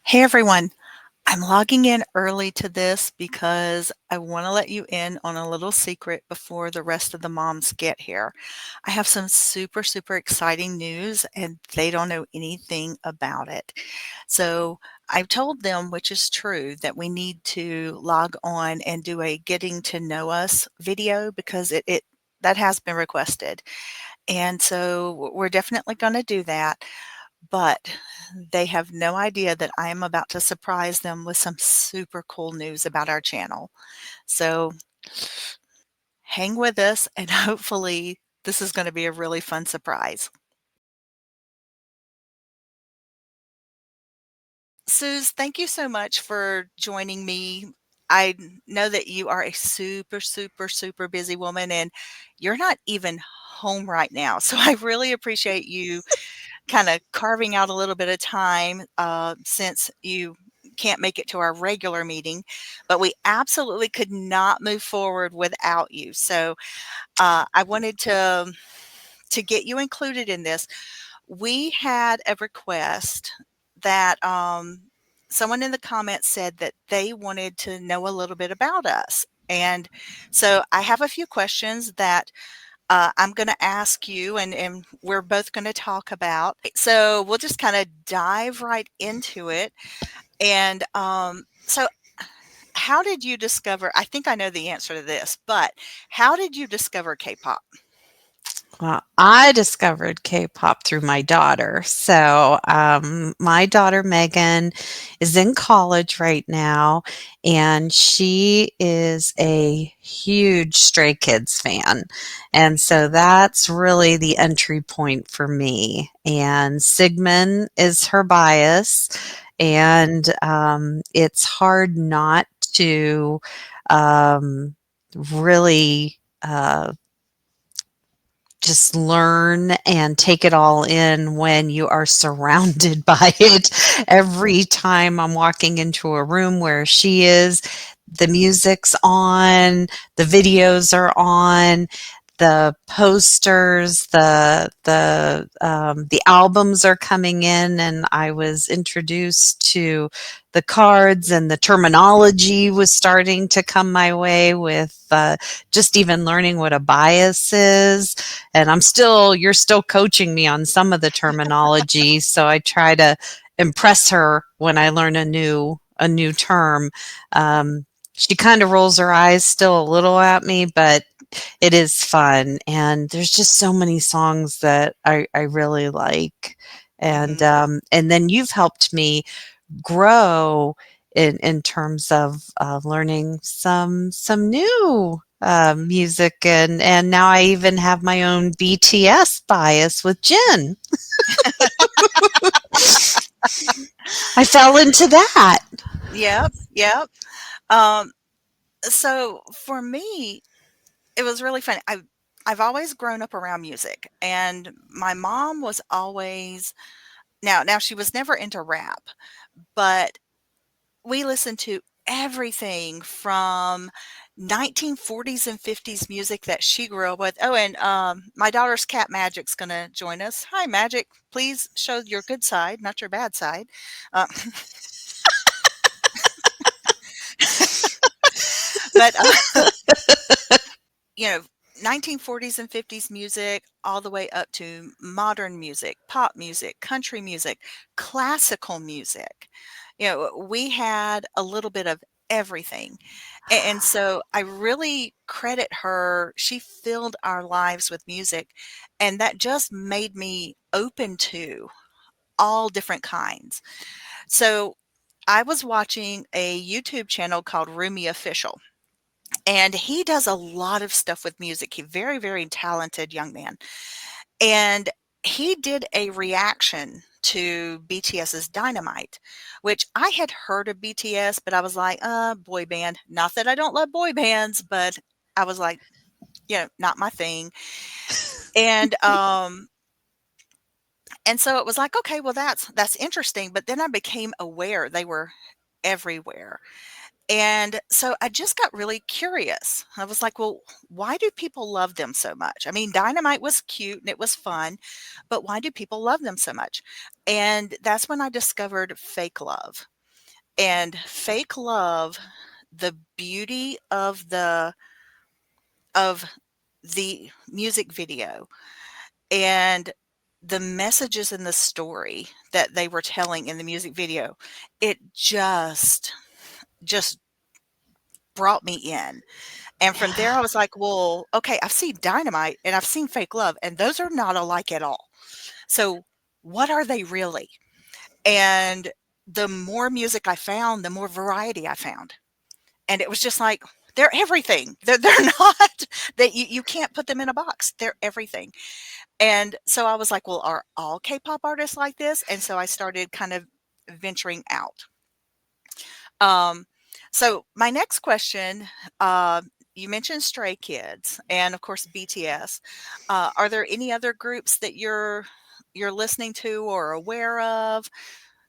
Hey everyone, I'm logging in early to this because I want to let you in on a little secret before the rest of the moms get here. I have some super, super exciting news and they don't know anything about it. So I've told them, which is true, that we need to log on and do a getting to know us video because it that has been requested. And so we're definitely going to do that. But they have no idea that I am about to surprise them with some super cool news about our channel. So hang with us, and hopefully, this is going to be a really fun surprise. Suze, thank you so much for joining me. I know that you are a super, super, super busy woman, and you're not even home right now. So I really appreciate you kind of carving out a little bit of time since you can't make it to our regular meeting, but we absolutely could not move forward without you. So I wanted to get you included in this. We had a request that someone in the comments said that they wanted to know a little bit about us. And so I have a few questions that I'm going to ask you, and we're both going to talk about. So we'll just kind of dive right into it. And so, how did you discover? I think I know the answer to this, but how did you discover K-pop? Well, I discovered K-pop through my daughter. My daughter Megan is in college right now, and she is a huge Stray Kids fan. And so that's really the entry point for me. And Sigmund is her bias, and it's hard not to um, really. Just learn and take it all in when you are surrounded by it. Every time I'm walking into a room where she is, the music's on, the videos are on, the posters, the albums are coming in, and I was introduced to the cards, and the terminology was starting to come my way with just even learning what a bias is. And you're still coaching me on some of the terminology, so I try to impress her when I learn a new term. She kind of rolls her eyes still a little at me, but it is fun, and there's just so many songs that I really like. And Hmm. and then you've helped me grow in terms of learning some new music, and now I even have my own BTS bias with Jen. I fell into that. Yep, yep. Um, so for me, it was really fun. I've always grown up around music, and my mom was always now she was never into rap, but we listened to everything from 1940s and 50s music that she grew up with. Oh, and my daughter's cat Magic's going to join us. Hi, Magic. Please show your good side, not your bad side. Uh, but you know, 1940s and 50s music all the way up to modern music, pop music, country music, classical music. We had a little bit of everything. And so I really credit her. She filled our lives with music, and that just made me open to all different kinds. So I was watching a YouTube channel called Roomy Official, and he does a lot of stuff with music. He's very, very talented young man. And he did a reaction to BTS's Dynamite, which I had heard of BTS, but I was like, boy band. Not that I don't love boy bands, but I was like, not my thing. And and so it was like, okay, well that's interesting. But then I became aware they were everywhere. And so I just got really curious. I was like, well, why do people love them so much? I mean, Dynamite was cute and it was fun, but why do people love them so much? And that's when I discovered fake love. and Fake Love, the beauty of the music video and the messages in the story that they were telling in the music video, it just brought me in. And from there, I Yeah. was like, well, okay, I've seen Dynamite and I've seen Fake Love, and those are not alike at all. So, what are they really? And the more music I found, the more variety I found. And it was just like, they're everything. They're not that you can't put them in a box. They're everything. And so I was like, well, are all K-pop artists like this? And so I started kind of venturing out. Um, so my next question, uh, you mentioned Stray Kids and of course BTS. Are there any other groups that you're listening to or aware of?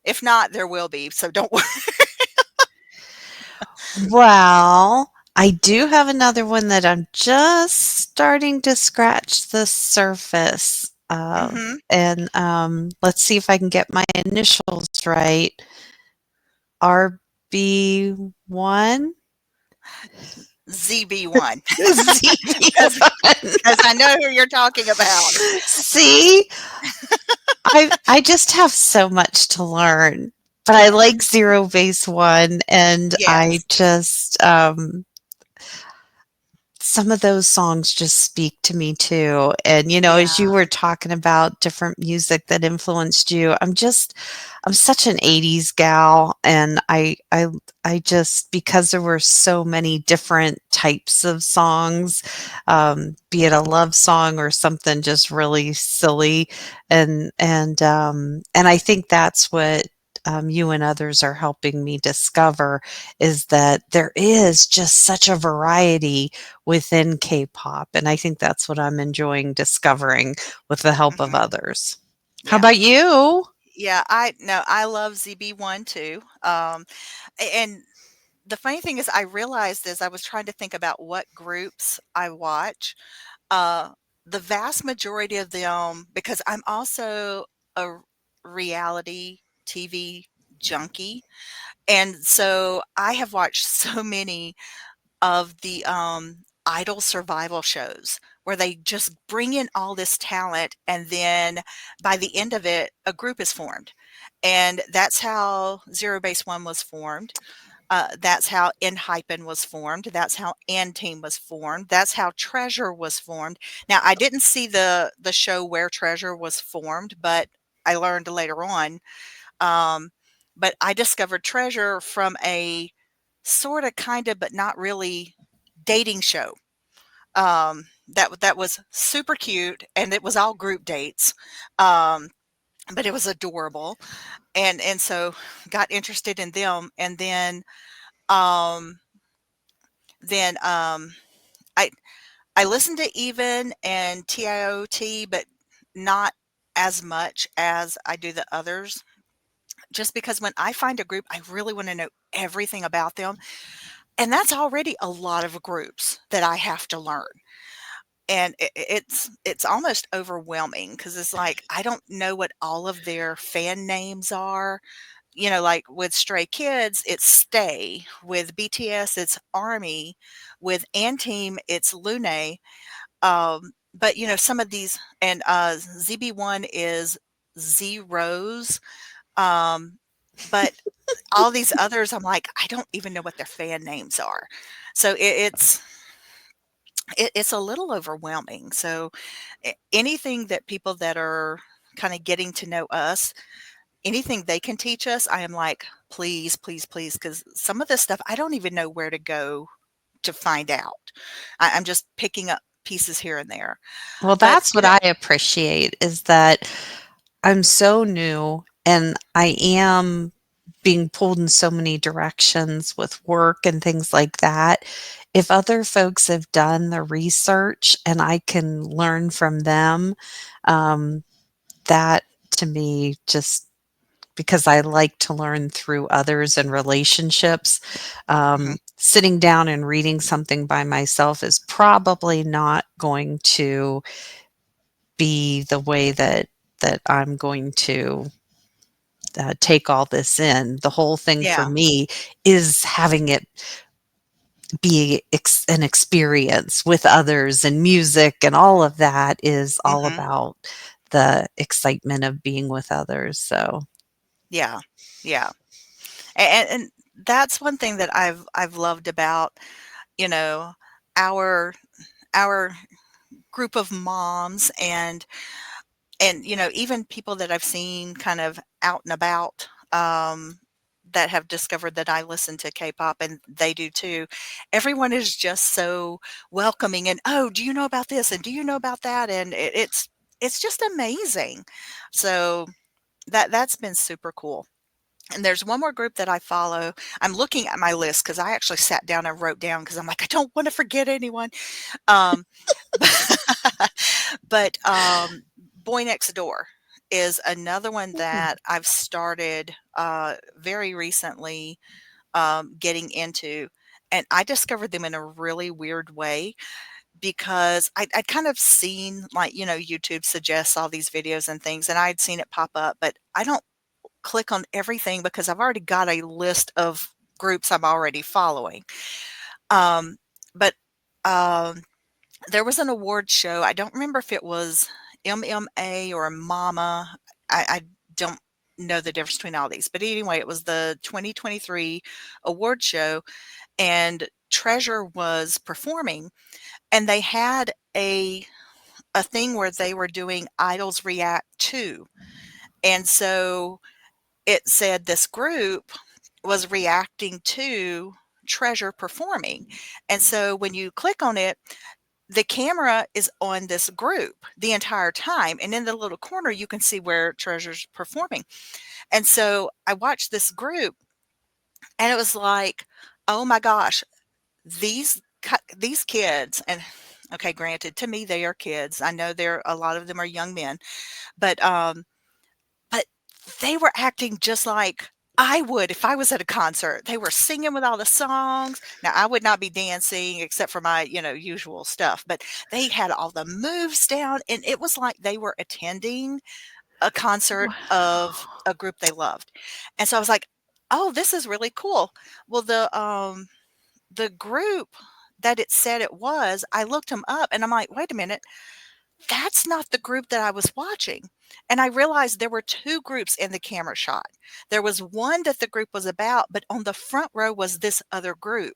If not, there will be. So don't worry. Well, I do have another one that I'm just starting to scratch the surface of, Hmm. and let's see if I can get my initials right. RB1? ZB1, because ZB1. I know who you're talking about. See? I just have so much to learn, but I like Zero Base One, and I Yes. just, some of those songs just speak to me too. And, Yeah. as you were talking about different music that influenced you, I'm such an 80s gal, and I just, because there were so many different types of songs, be it a love song or something just really silly, and I think that's what you and others are helping me discover, is that there is just such a variety within K-pop, and I think that's what I'm enjoying discovering with the help of Hmm. others. How Yeah. about you? Yeah. I no, I love ZB1 too. And the funny thing is I realized as I was trying to think about what groups I watch, uh, the vast majority of them, because I'm also a reality TV junkie, and so I have watched so many of the idol survival shows where they just bring in all this talent, and then by the end of it, a group is formed. And that's how Zero Base One was formed. That's how Enhypen was formed. That's how Team was formed. That's how Treasure was formed. Now, I didn't see the show where Treasure was formed, but I learned later on. Um, but I discovered Treasure from a sort of, kind of, but not really dating show. That was super cute, and it was all group dates. Um, but it was adorable, and so got interested in them, and um, then I I listened to Even and TIOT, but not as much as I do the others. Just because when I find a group, I really want to know everything about them, and that's already a lot of groups that I have to learn. And it's almost overwhelming because it's like I don't know what all of their fan names are. Like with Stray Kids, it's Stay. With BTS, it's Army. With Anteam, it's Lune. But some of these, and ZB1 is Zeros. Um, but all these others, I'm like, I don't even know what their fan names are. So it's a little overwhelming. So anything that people that are kind of getting to know us, anything they can teach us, I am like, please, please, please, because some of this stuff I don't even know where to go to find out. I'm just picking up pieces here and there. Well, But that's what I appreciate, is that I'm so new and I am being pulled in so many directions with work and things like that. If other folks have done the research and I can learn from them, um, that to me, just because I like to learn through others and relationships, mhm, sitting down and reading something by myself is probably not going to be the way that I'm going to take all this in. The whole thing for Yeah. me is having it be an experience with others, and music and all of that is all Mhm. about the excitement of being with others. So, Yeah. Yeah. And that's one thing that I've loved about, you know, our our group of moms and even people that I've seen kind of out and about, that have discovered that I listen to K-pop and they do too. Everyone is just so welcoming and, "Oh, do you know about this? And do you know about that?" And it's just amazing. So that's been super cool. And there's one more group that I follow. I'm looking at my list because I actually sat down and wrote down because I'm like, I don't want to forget anyone. Um, but Boy Next Door is another one ooh, that I've started very recently getting into. And I discovered them in a really weird way because I'd kind of seen, like, YouTube suggests all these videos and things, and I'd seen it pop up, but I don't click on everything because I've already got a list of groups I'm already following. Um, but um, there was an award show. I don't remember if it was MMA or Mama. I don't know the difference between all these. But anyway, it was the 2023 award show, and Treasure was performing, and they had a thing where they were doing Idols React to. And so it said this group was reacting to Treasure performing. And so when you click on it, the camera is on this group the entire time. And in the little corner, you can see where Treasure's performing. And so I watched this group and it was like, oh my gosh, these kids, and okay, granted, to me they are kids. I know they're a lot of them are young men, but But they were acting just like I would if I was at a concert. They were singing with all the songs. Now, I would not be dancing except for my, usual stuff, but they had all the moves down, and it was like they were attending a concert of wow. a group they loved. And so I was like, "Oh, this is really cool." Well, the group that it said it was, I looked them up and I'm like, "Wait a minute, that's not the group that I was watching." And I realized there were 2 groups in the camera shot. There was one that the group was about, but on the front row was this other group.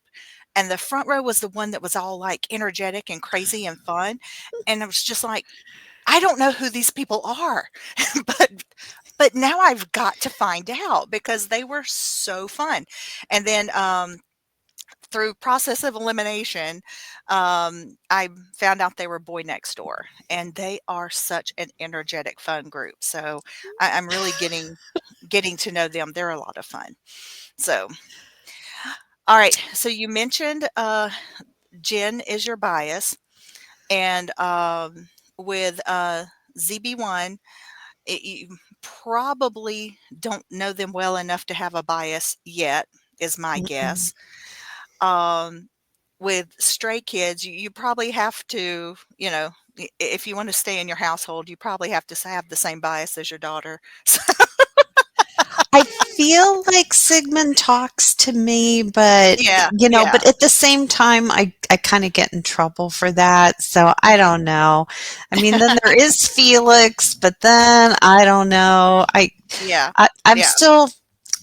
And the front row was the one that was all like energetic and crazy and fun. And I was just like, I don't know who these people are. but but now I've got to find out because they were so fun. And then through process of elimination, I found out they were Boy Next Door, and they are such an energetic, fun group. So I'm really getting to know them. They're a lot of fun. So, all right. So you mentioned Jen is your bias, and with ZB1, you probably don't know them well enough to have a bias yet, is my Mm-mm. guess. Um, with Stray Kids, you probably have to, if you want to stay in your household, you probably have to have the same bias as your daughter. So, I feel like Sigmund talks to me, but yeah, but yeah. at the same time, I kind of get in trouble for that. So I Mhm. don't know. I mean, then there is Felix, but then I don't know. Yeah, I'm yeah. still,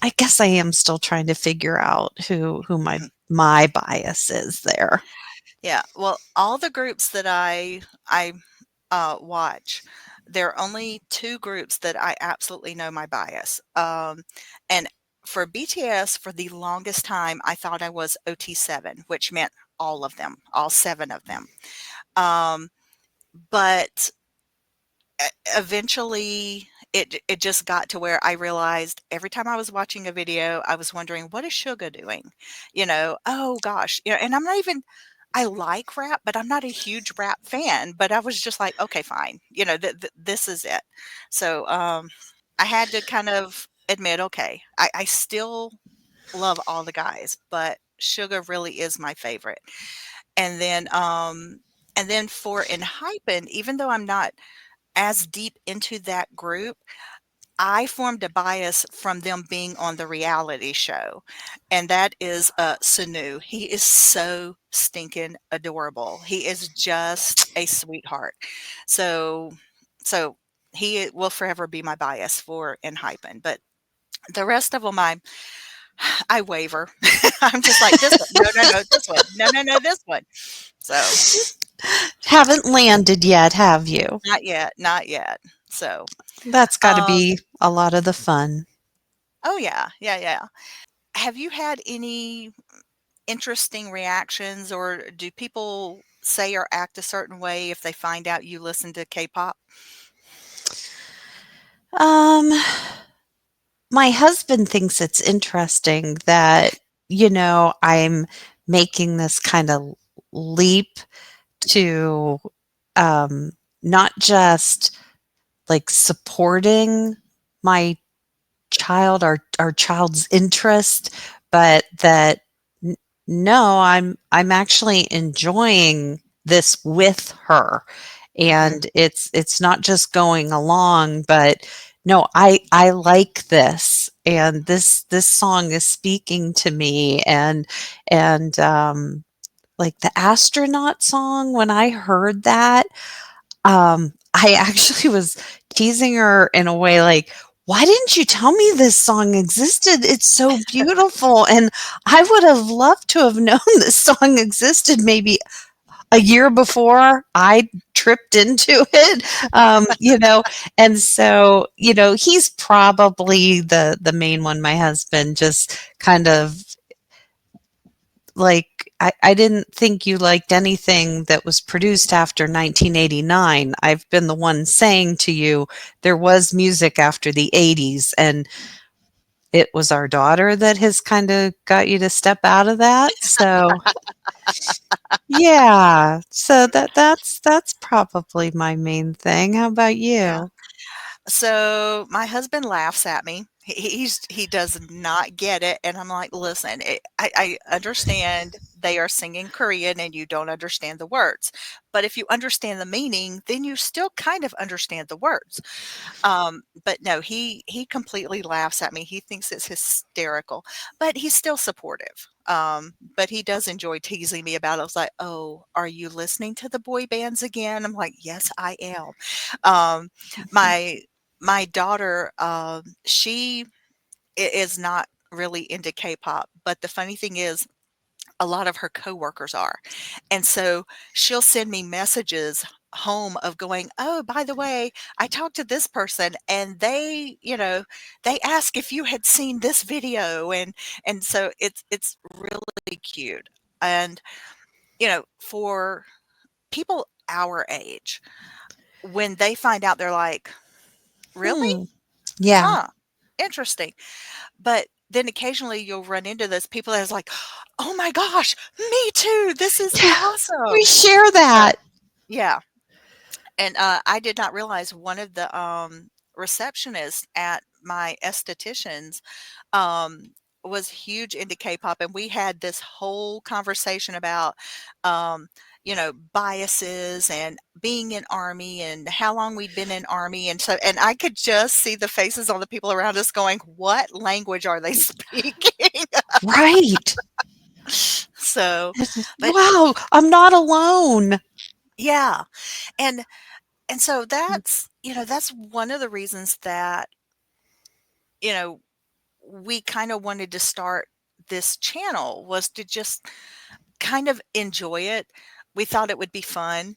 I guess I am still trying to figure out who Mhm. my bias is there. Yeah. Well, all the groups that I watch, there are only 2 groups that I absolutely know my bias. And for BTS, for the longest time, I thought I was OT7, which meant all of them, all 7 of them. Um, but eventually it just got to where I realized every time I was watching a video, I was wondering, what is Suga doing? Oh gosh, and I'm not even, I like rap, but I'm not a huge rap fan. But I was just like, okay, fine, this is it. So I had to kind of admit, okay, I still love all the guys, but Sugar really is my favorite. And then for Enhypen, even though I'm not as deep into that group, I formed a bias from them being on the reality show, and that is, Sanu. He is so stinking adorable. He is just a sweetheart. So so he will forever be my bias for Enhypen, but the rest of them, I waver. I'm just like, "This one. No, no, no, this one. No, no, no, this one." So, Haven't landed yet, have you? not yet, not yet. So, That's gotta um be a lot of the fun. oh, yeah, yeah, yeah. Have you had any interesting reactions, or do people say or act a certain way if they find out you listen to K-pop? Um, my husband thinks it's interesting that, I'm making this kinda leap to, um, not just, like, supporting my our child's interest, but that n no, I'm actually enjoying this with her, Mhm. and it's not just going along, but no, I like this, and this song is speaking to me, and like, the astronaut song, when I heard that, I actually was teasing her in a way like, "Why didn't you tell me this song existed? It's so beautiful." And I would have loved to have known this song existed maybe a year before I tripped into it, and so, he's probably the main one, my husband, just kind of like, I didn't think you liked anything that was produced after 1989. I've been the one saying to you, there was music after the 80s, and it was our daughter that has kinda got you to step out of that, so yeah, so that's probably my main thing. How about Yeah. you? So, my husband laughs at me. He does not get it, and I'm like, "Listen, I understand they are singing Korean and you don't understand the words, but if you understand the meaning, then you still kind of understand the words." But no, he completely laughs at me. He thinks it's hysterical, but he's still supportive. But he does enjoy teasing me about it. I was like, "Oh, are you listening to the boy bands again?" I'm like, "Yes, I am." Um, my my daughter, she is not really into K-pop, but the funny thing is a lot of her coworkers are. And so she'll send me messages home of going, "Oh, by the way, I talked to this person and they asked if you had seen this video." And so it's really cute. And for people our age, when they find out, they're like, "Really? Hmm, yeah, Huh. Interesting." But then occasionally you'll run into those people that's like, "Oh my gosh, me too. This is yeah, we awesome." share So, that. yeah, and, I did not realize one of the, receptionists at my esthetician's, um, was huge into K-pop, and we had this whole conversation about, um, biases and being in Army and how long we'd been in Army, and I could just see the faces on the people around us going, "What language are they speaking?" Right. So, but Wow, I'm not alone. yeah, and so that's one of the reasons that, you know, we kinda wanted to start this channel was to just kind of enjoy it. We thought it would be fun.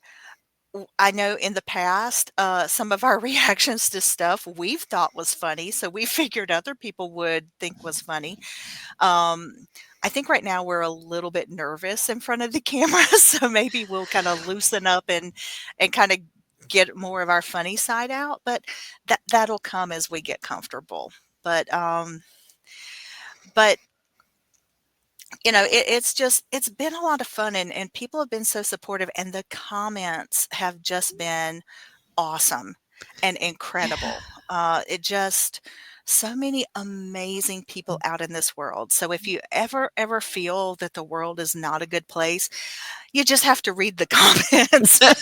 I know in the past, some of our reactions to stuff we've thought was funny, so we figured other people would think was funny. Um, I think right now we're a little bit nervous in front of the camera, so maybe we'll kinda loosen up and kinda get more of our funny side out, but that'll come as we get comfortable. But it's been a lot of fun, and people have been so supportive, and the comments have just been awesome and incredible. It just so many amazing people out in this world. So if you ever feel that the world is not a good place, you just have to read the comments because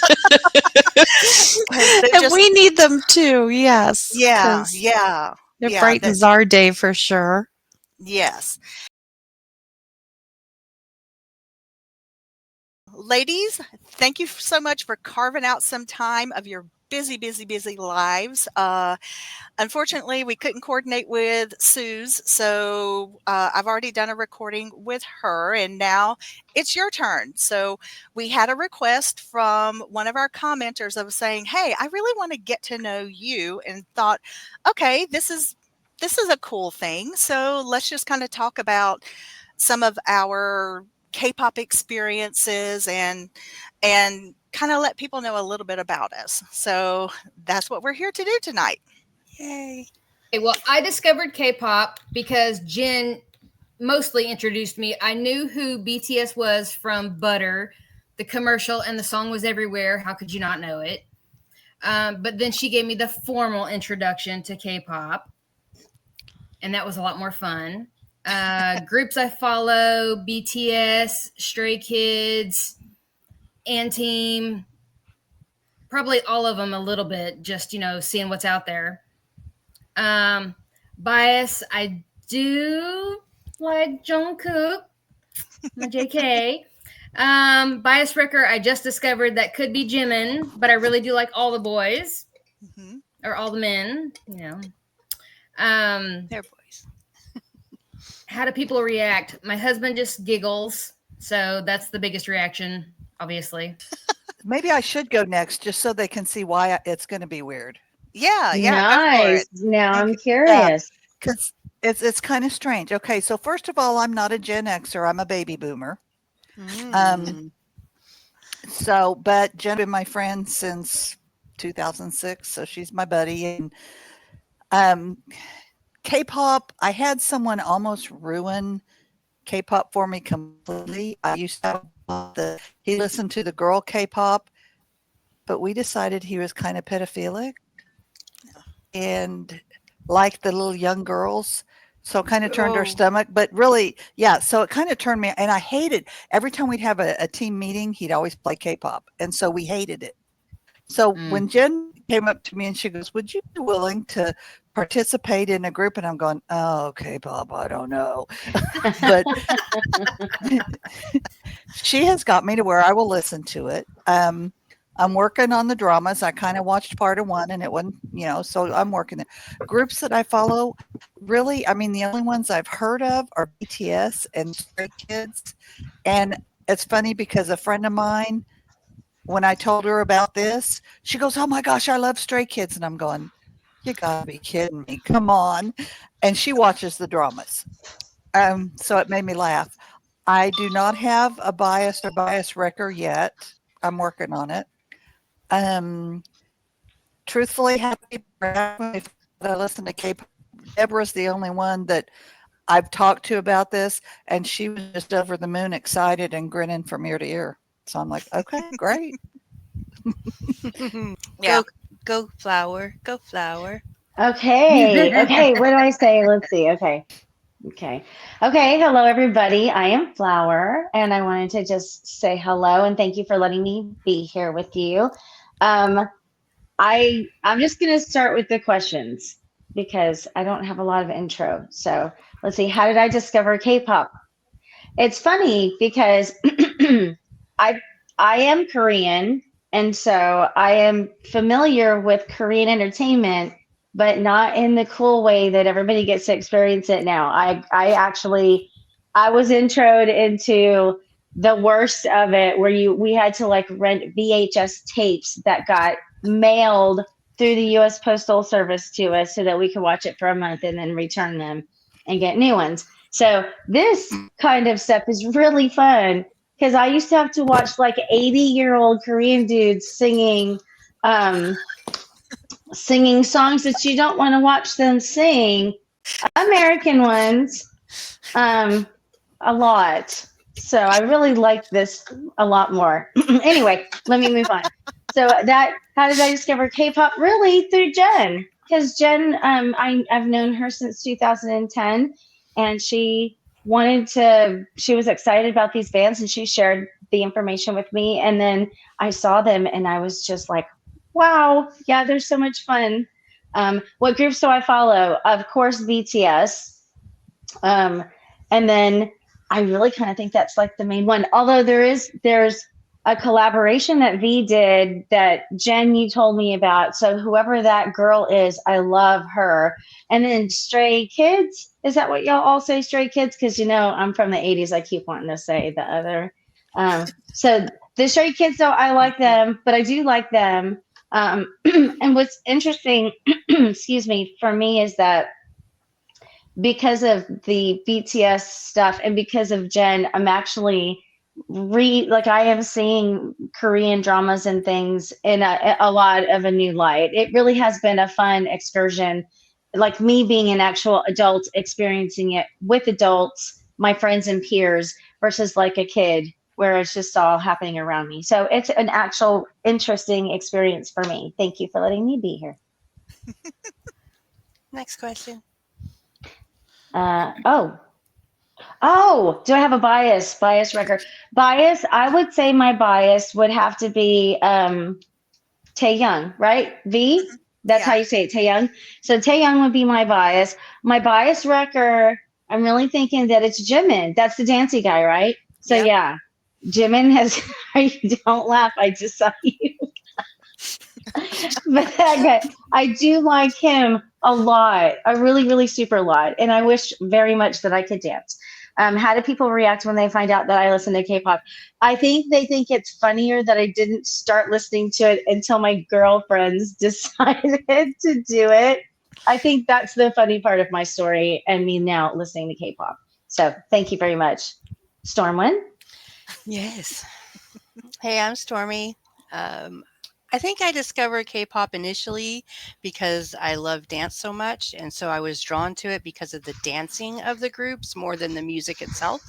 they're And just we need them too, yes, yeah, because yeah, it yeah, that brightens our day for sure. yes. Ladies, thank you so much for carving out some time of your busy, busy, busy lives. Unfortunately, we couldn't coordinate with Suze, so I've already done a recording with her, and now it's your turn. So we had a request from one of our commenters of saying, "Hey, I really want to get to know you," and thought, "Okay, this is a cool thing. So let's just kind of talk about some of our K-pop experiences and kind of let people know a little bit about us." So that's what we're here to do tonight. Yay. Okay, well, I discovered K-pop because Jen mostly introduced me. I knew who BTS was from Butter, the commercial, and the song was everywhere. How could you not know it? But then she gave me the formal introduction to K-pop, and that was a lot more fun. Groups I follow: BTS, Stray Kids, and Team. Probably all of them a little bit, just seeing what's out there. Um, Bias, I do like Jungkook, my JK. Bias Wrecker, I just discovered that could be Jimin, but I really do like all the boys Mhm. or all the men. Um, They're boys. how do people react? My husband just giggles, so that's the biggest reaction, obviously. Maybe I should go next just so they can see why it's going to be weird. Yeah, yeah, go for Nice. it. Now I'm Okay. Yeah, curious. because it's kind of strange. Okay, so first of all, I'm not a Gen Xer. I'm a baby boomer. Um, Mm. but Jen's been my friend since 2006, so she's my buddy. And um, K-pop, I had someone almost ruin K-pop for me completely. I used to have a boss that he listened to the girl K-pop, but we decided he was kind of pedophilic and like the little young girls. So it kind of turned our Oh. stomach, but really, yeah. So it kind of turned me, and I hated every time we'd have a team meeting, he'd always play K-pop, and so we hated it. So Mm. when Jen came up to me and she goes, "Would you be willing to participate in a group?" And I'm going, "Oh, K-pop, I don't know," but she has got me to where I will listen to it. I'm working on the dramas. I kind of watched part of one and it wasn't, so I'm working there. Groups that I follow, really, I mean, the only ones I've heard of are BTS and Stray Kids. And it's funny because a friend of mine, when I told her about this, she goes, "Oh my gosh, I love Stray Kids." And I'm going, "You gotta be kidding me. Come on." And she watches the dramas. So it made me laugh. I do not have a bias or bias wrecker yet. I'm working on it. Um, truthfully, how people react when they I listen to K-pop. Deborah's the only one that I've talked to about this, and she was just over the moon excited and grinning from ear to ear. So I'm like, okay, great. Yeah. Go, go, flower, go, flower. Okay. Okay. What do I say? Let's see. Okay. Okay. Okay. Hello, everybody. I am Flower, and I wanted to just say hello and thank you for letting me be here with you. Um, I'm just gonna start with the questions because I don't have a lot of intro. So let's see. How did I discover K-pop? It's funny because I I am Korean, and so I am familiar with Korean entertainment, but not in the cool way that everybody gets to experience it now. I actually I was introed into the worst of it, where you we had to like rent VHS tapes that got mailed through the U.S. Postal Service to us so that we could watch it for a month and then return them and get new ones. So this kind of stuff is really fun because I used to have to watch like 80-year-old Korean dudes um, singing songs that you don't want to watch them sing, American ones, um, a lot. So I really like this a lot more. Anyway, let me move on. So that how did I discover K-pop? Really through Jen. because Jen, I've known her since 2010, and she was excited about these bands, and she shared the information with me, and then I saw them, and I was just like, wow, yeah, they're so much fun. What groups do I follow? Of course, BTS. Um, and then I really kind of think that's like the main one. Although there's a collaboration that V did that Jen you told me about. So whoever that girl is, I love her. And then Stray Kids, is that what y'all all say, Stray Kids? Because I'm from the 80s. I keep wanting to say the other. So the Stray Kids, though, I like Mhm. them, but I do like them. And what's interesting, excuse me, for me is that because of the BTS stuff and because of Jen, I'm actually I am seeing Korean dramas and things in a lot of a new light. It really has been a fun excursion, like me being an actual adult experiencing it with adults, my friends and peers, versus like a kid where it's just all happening around me. So it's an actual interesting experience for me. Thank you for letting me be here. Next question. Oh, do I have a bias? Bias record. Bias, I would say my bias would have to be Taeyoung, right? V? Mhm. That's Yeah. how you say it, Taeyoung. So Taeyoung would be my bias. My bias record, I'm really thinking that it's Jimin. That's the dancey guy, right? So Yep. yeah, Jimin has, don't laugh, I just saw you. But okay, I do like him a lot, a really, really super lot, and I wish very much that I could dance. How do people react when they find out that I listen to K-pop? I think they think it's funnier that I didn't start listening to it until my girlfriends decided to do it. I think that's the funny part of my story, and me now listening to K-pop. So thank you very much, Stormwind. Yes. Hey, I'm Stormy. Um, I think I discovered K-pop initially because I love dance so much, and so I was drawn to it because of the dancing of the groups more than the music itself.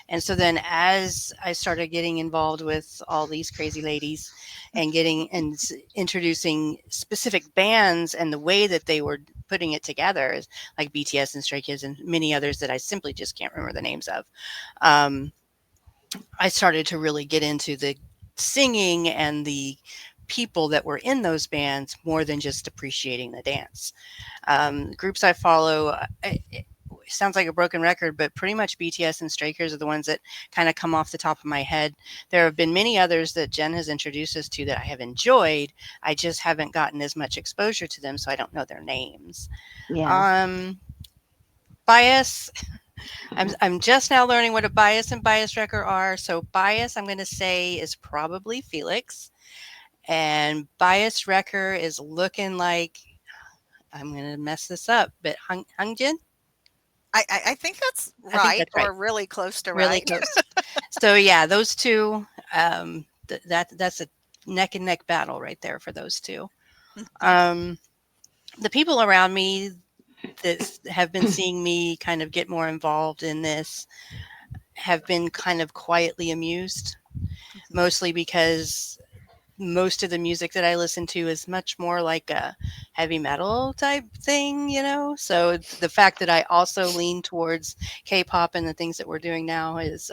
And so then as I started getting involved with all these crazy ladies and getting and introducing specific bands and the way that they were putting it together, like BTS and Stray Kids and many others that I simply just can't remember the names of. Um, I started to really get into the singing and the people that were in those bands more than just appreciating the dance. Groups I follow, it sounds like a broken record, but pretty much BTS and Stray Kids are the ones that kind of come off the top of my head. There have been many others that Jen has introduced us to that I have enjoyed. I just haven't gotten as much exposure to them, so I don't know their names. Yeah. Um, Bias, I'm just now learning what a bias and bias wrecker are. So bias, I'm going to say is probably Felix, and bias wrecker is looking like I'm going to mess this up, but Hungjin. I think that's I think right that's right. or really close to Really right. close. So yeah, those two. That's a neck and neck battle right there for those two. Um, the people around me that have been seeing me kind of get more involved in this have been kind of quietly amused, mostly because most of the music that I listen to is much more like a heavy metal type thing, you know? So the fact that I also lean towards K-pop and the things that we're doing now is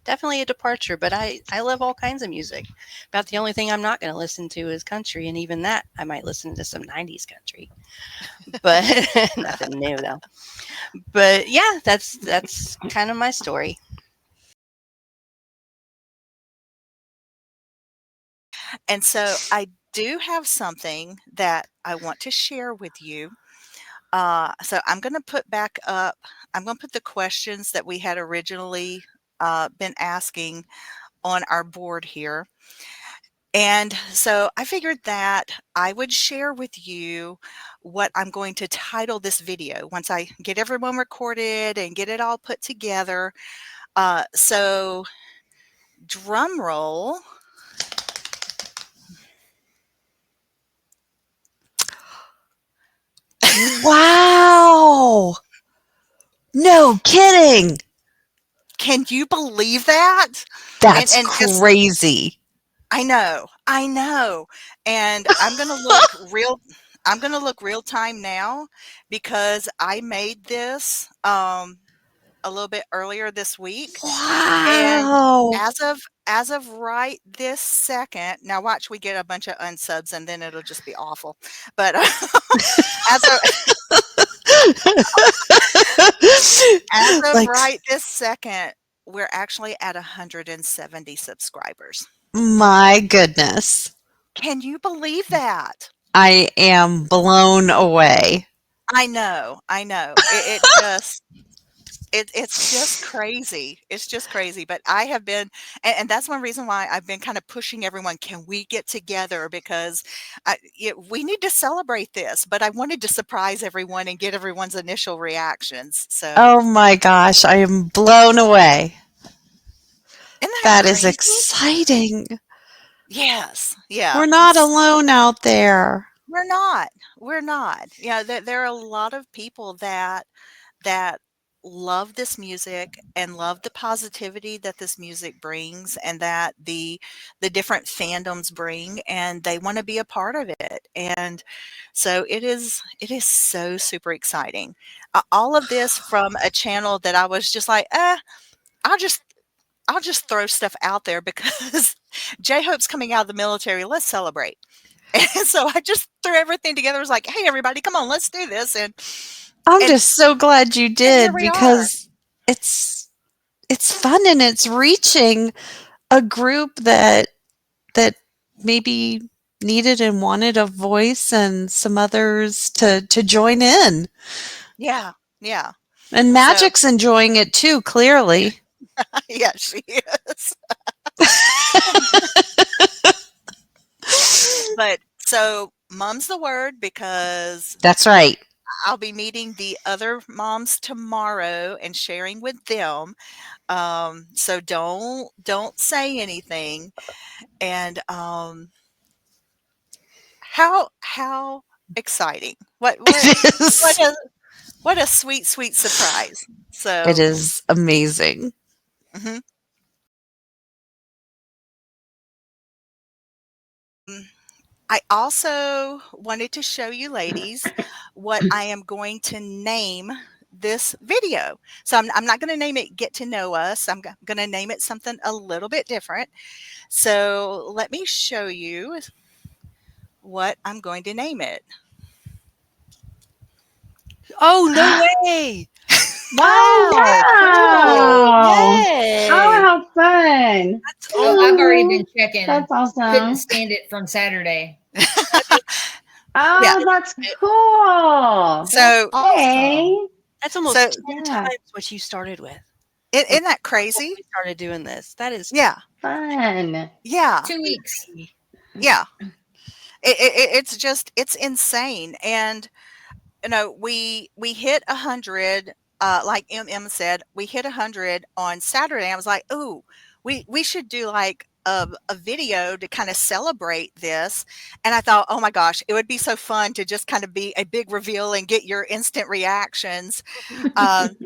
definitely a departure, but I love all kinds of music. About the only thing I'm not going to listen to is country, and even that I might listen to some 90s country, but nothing new though. But yeah, that's kind of my story. And so I do have something that I want to share with you. So I'm going to put back up, I'm going to put the questions that we had originally been asking on our board here. And so I figured that I would share with you what I'm going to title this video once I get everyone recorded and get it all put together. So drum roll. Wow. No kidding. Can you believe that? That's And just crazy. I know, and I'm gonna look real I'm gonna look real time now because I made this, a little bit earlier this week, and Wow. as of right this second now watch we get a bunch of unsubs and then it'll just be awful, but, as of as of Like, right this second, we're actually at 170 subscribers. my goodness. Can you believe that? I am blown away. I know. It's just crazy. It's just crazy. But I have been, and that's one reason why I've been kind of pushing everyone. Can we get together? Because we need to celebrate this. But I wanted to surprise everyone and get everyone's initial reactions. So Oh my gosh, I am blown away. isn't that That is crazy? exciting. Yes. Yeah. We're not It's alone out there. we're not. We're not. There are a lot of people that love this music and love the positivity that this music brings and that the different fandoms bring and they want to be a part of it. And so it is so super exciting. All of this from a channel that I was just like, I'll just I'll just throw stuff out there because J Hope's coming out of the military. Let's celebrate. And so I just threw everything together. I was like, hey everybody, come on, let's do this. I'm And just so glad you and here did we are. because it's it's fun and it's reaching a group that maybe needed and wanted a voice and some others to join in. Yeah. Yeah. And So Magic's enjoying it too, clearly. yeah, she is. But so mom's the word because That's right. I'll be meeting the other moms tomorrow and sharing with them. So don't say anything. And how exciting. It What is. a what a sweet, sweet surprise. It So is amazing. mhm. Mm, I also wanted to show you ladies what I am going to name this video. So I'm not going to name it Get to Know Us. I'm going to name it something a little bit different. So let me show you what I'm going to name it. Oh, no way. Oh, Wow, cool. wow. Oh, Yay. how fun. That's Oh, I've already been Ooh, checking. that's Couldn't awesome. stand it from Saturday. Yeah. Oh, that's cool. That's So Okay. awesome. that's almost so 10 Yeah, times what you started with when isn't that crazy? we started doing this. That is Yeah. fun. Yeah. 2 weeks. crazy. Yeah. It's just it's insane. And we hit 100, like said, we hit 100 on Saturday. I was like, "Ooh, we should do like a video to kind of celebrate this." And I thought, "Oh my gosh, it would be so fun to just kind of be a big reveal and get your instant reactions." Um,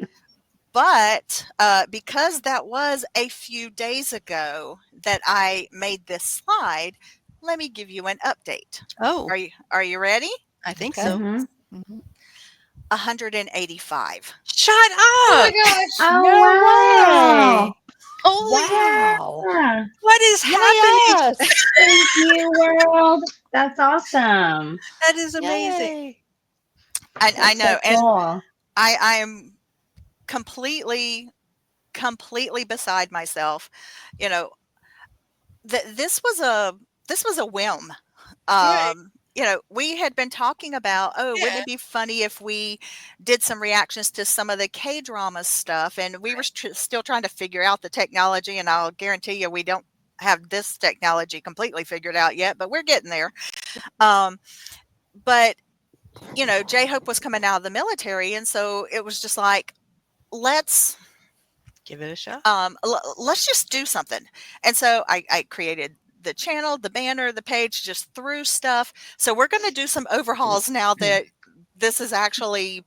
but because that was a few days ago that I made this slide, let me give you an update. Oh, Are you ready? I think Okay. so. Hmm. Mhm. 185. Shut Oh my up. gosh. Oh, No way. wow. Holy, Wow. Yeah. what is happening? Yes. Thank you, world. That's awesome. That is amazing. Yay. I That's so know, and cool. I am completely beside myself. You know, this was a whim. Right. We had been talking about, oh, wouldn't Yeah. it be funny if we did some reactions to some of the K drama stuff? And we were still trying to figure out the technology, and I'll guarantee you we don't have this technology completely figured out yet, but we're getting there. Um, but J Hope was coming out of the military, and so it was just like, let's Give it a shot. let's just do something. And so I created the channel, the banner, the page, just threw stuff. So we're going to do some overhauls now that this is actually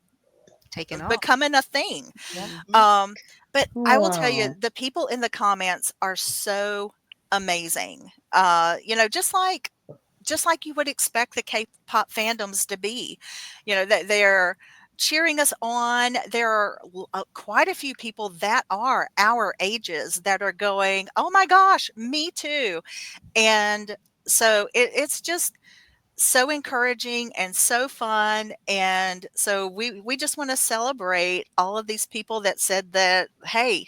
Taking off. becoming a thing. Yeah. Mhm. Um, but I will tell you, Cool. the people in the comments are so amazing. Just like just like you would expect the K-pop fandoms to be. You know, that they're cheering us on. There are quite a few people that are our ages that are going, "Oh my gosh, me too." And so it's just so encouraging and so fun. And so we just want to celebrate all of these people that said that, hey,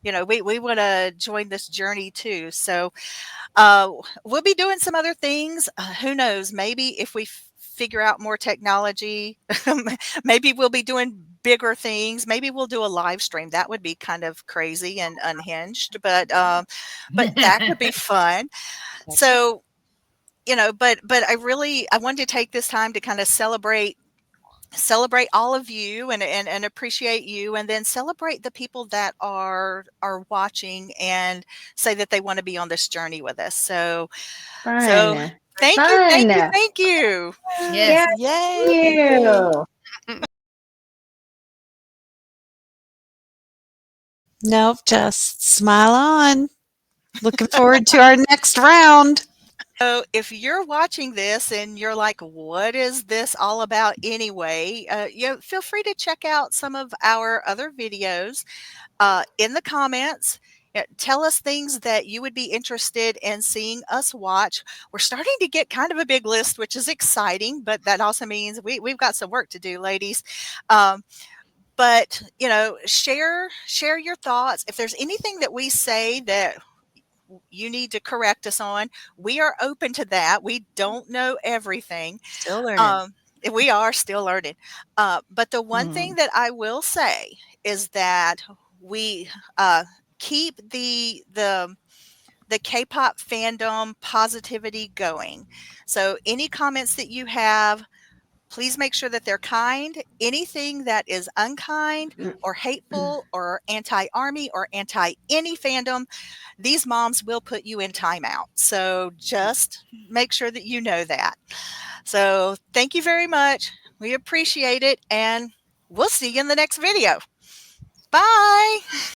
we want to join this journey too. So uh, we'll be doing some other things. Who knows? Maybe if we figure out more technology, maybe we'll be doing bigger things. Maybe we'll do a live stream. That would be kind of crazy and unhinged, but that could be fun. That could So but I wanted to take this time to kind of celebrate all of you and appreciate you, and then celebrate the people that are watching and say that they want to be on this journey with us. So Fun. thank you, thank you, Fun. thank you. Yeah, Yes. Yay. you. Nope, just smile on. Looking forward to our next round. So if you're watching this and you're like, what is this all about anyway? Feel free to check out some of our other videos in the comments. Tell us things that you would be interested in seeing us watch. We're starting to get kind of a big list, which is exciting, but that also means we've got some work to do, ladies. Um, but share your thoughts. If there's anything that we say that you need to correct us on, we are open to that. We don't know everything. still learning. Um, we are still learning. But the one thing Mm. that I will say is that we uh, keep the K-pop fandom positivity going. So any comments that you have, please make sure that they're kind. Anything that is unkind or hateful or anti-army or anti any fandom, these moms will put you in timeout. So just make sure that you know that. So thank you very much. We appreciate it, and we'll see you in the next video. Bye.